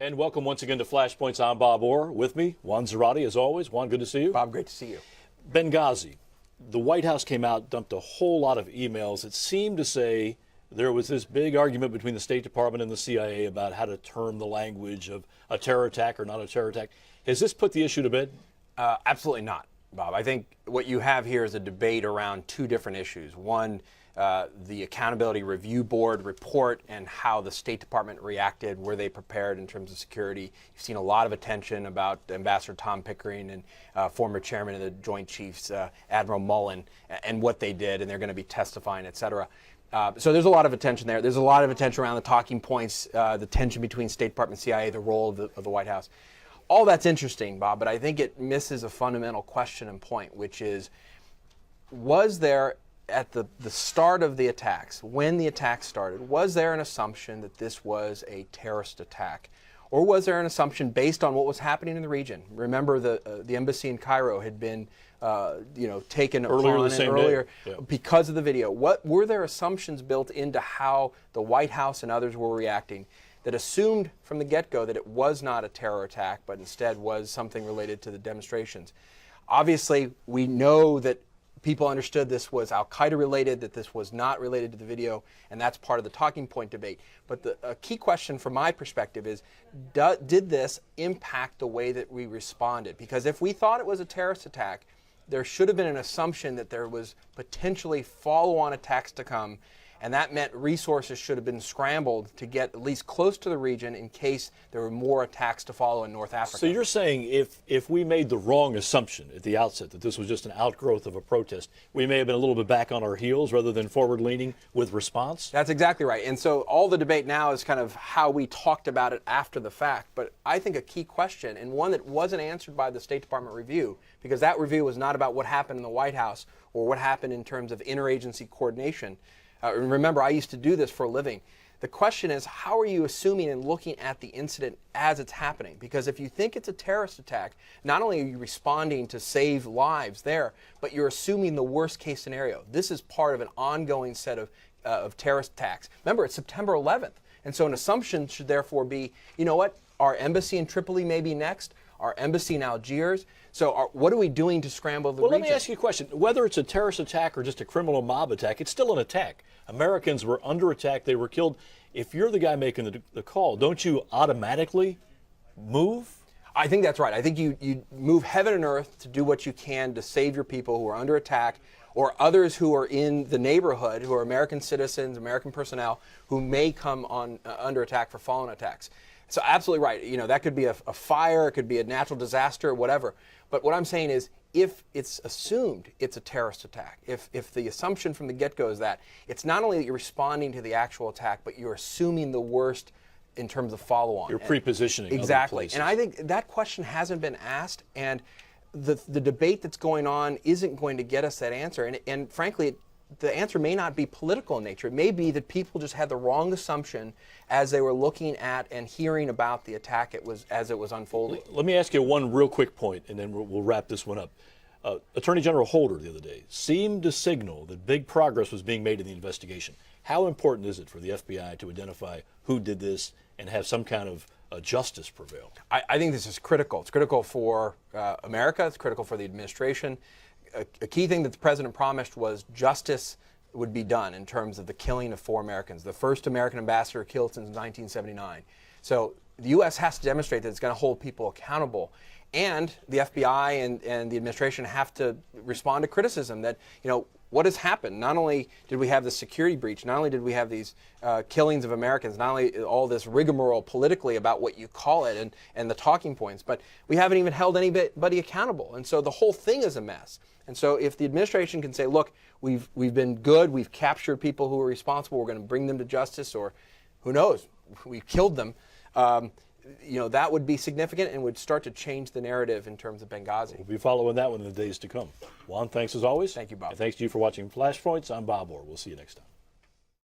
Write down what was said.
And welcome once again to Flashpoints. I'm Bob Orr. With me, Juan Zarate, as always. Juan, good to see you. Bob, great to see you. Benghazi. The White House came out, dumped a whole lot of emails that seemed to say there was this big argument between the State Department and the CIA about how to term the language of a terror attack or not a terror attack. Has this put the issue to bed? Absolutely not, Bob. I think what you have here is a debate around two different issues. One, the Accountability Review Board report and how the State Department reacted. Were they prepared in terms of security? You've seen a lot of attention about Ambassador Tom Pickering and former chairman of the Joint Chiefs, Admiral Mullen, and what they did, and they're going to be testifying, et cetera. So there's a lot of attention there. There's a lot of attention around the talking points, the tension between State Department and CIA, the role of the White House. All that's interesting, Bob, but I think it misses a fundamental question and point, which is, was there at the start of the attacks, when the attacks started, was there an assumption that this was a terrorist attack? Or was there an assumption based on what was happening in the region? Remember, the embassy in Cairo had been taken earlier because of the video. What were there assumptions built into how the White House and others were reacting that assumed from the get-go that it was not a terror attack, but instead was something related to the demonstrations? Obviously, we know that people understood this was al-Qaeda related, that this was not related to the video, and that's part of the talking point debate. But the key question from my perspective is, did this impact the way that we responded? Because if we thought it was a terrorist attack, there should have been an assumption that there was potentially follow-on attacks to come, and that meant resources should have been scrambled to get at least close to the region in case there were more attacks to follow in North Africa. So you're saying if we made the wrong assumption at the outset that this was just an outgrowth of a protest, we may have been a little bit back on our heels rather than forward-leaning with response? That's exactly right. And so all the debate now is kind of how we talked about it after the fact. But I think a key question, and one that wasn't answered by the State Department review, because that review was not about what happened in the White House or what happened in terms of interagency coordination. Remember, I used to do this for a living. The question is, how are you assuming and looking at the incident as it's happening? Because if you think it's a terrorist attack, not only are you responding to save lives there, but you're assuming the worst case scenario. This is part of an ongoing set of terrorist attacks. Remember, it's September 11th. And so an assumption should therefore be, you know what, our embassy in Tripoli may be next, our embassy in Algiers. So what are we doing to scramble the region? Well, let me ask you a question. Whether it's a terrorist attack or just a criminal mob attack, it's still an attack. Americans were under attack. They were killed. If you're the guy making the call, don't you automatically move? I think that's right. I think you move heaven and earth to do what you can to save your people who are under attack, or others who are in the neighborhood, who are American citizens, American personnel, who may come under attack for follow-on attacks. So absolutely right. You know, that could be a fire, it could be a natural disaster, whatever. But what I'm saying is, if it's assumed it's a terrorist attack, if the assumption from the get-go is that, it's not only that you're responding to the actual attack, but you're assuming the worst in terms of follow-on. You're prepositioning. Exactly. And I think that question hasn't been asked, and the debate that's going on isn't going to get us that answer. And frankly, the answer may not be political in nature. It may be that people just had the wrong assumption as they were looking at and hearing about the attack as it was unfolding. Let me ask you one real quick point, and then we'll wrap this one up. Attorney General Holder the other day seemed to signal that big progress was being made in the investigation. How important is it for the FBI to identify who did this and have some kind of justice prevail? I think this is critical. It's critical for America. It's critical for the administration. A key thing that the president promised was justice would be done in terms of the killing of 4 Americans, the first American ambassador killed since 1979. So the U.S. has to demonstrate that it's going to hold people accountable. And the FBI and the administration have to respond to criticism that, you know, what has happened? Not only did we have the security breach, not only did we have these killings of Americans, not only all this rigmarole politically about what you call it and the talking points, but we haven't even held anybody accountable. And so the whole thing is a mess. And so if the administration can say, look, we've been good, we've captured people who are responsible, we're going to bring them to justice, or who knows, we've killed them, you know, that would be significant and would start to change the narrative in terms of Benghazi. We'll be following that one in the days to come. Juan, thanks as always. Thank you, Bob. And thanks to you for watching Flashpoints. I'm Bob Orr. We'll see you next time.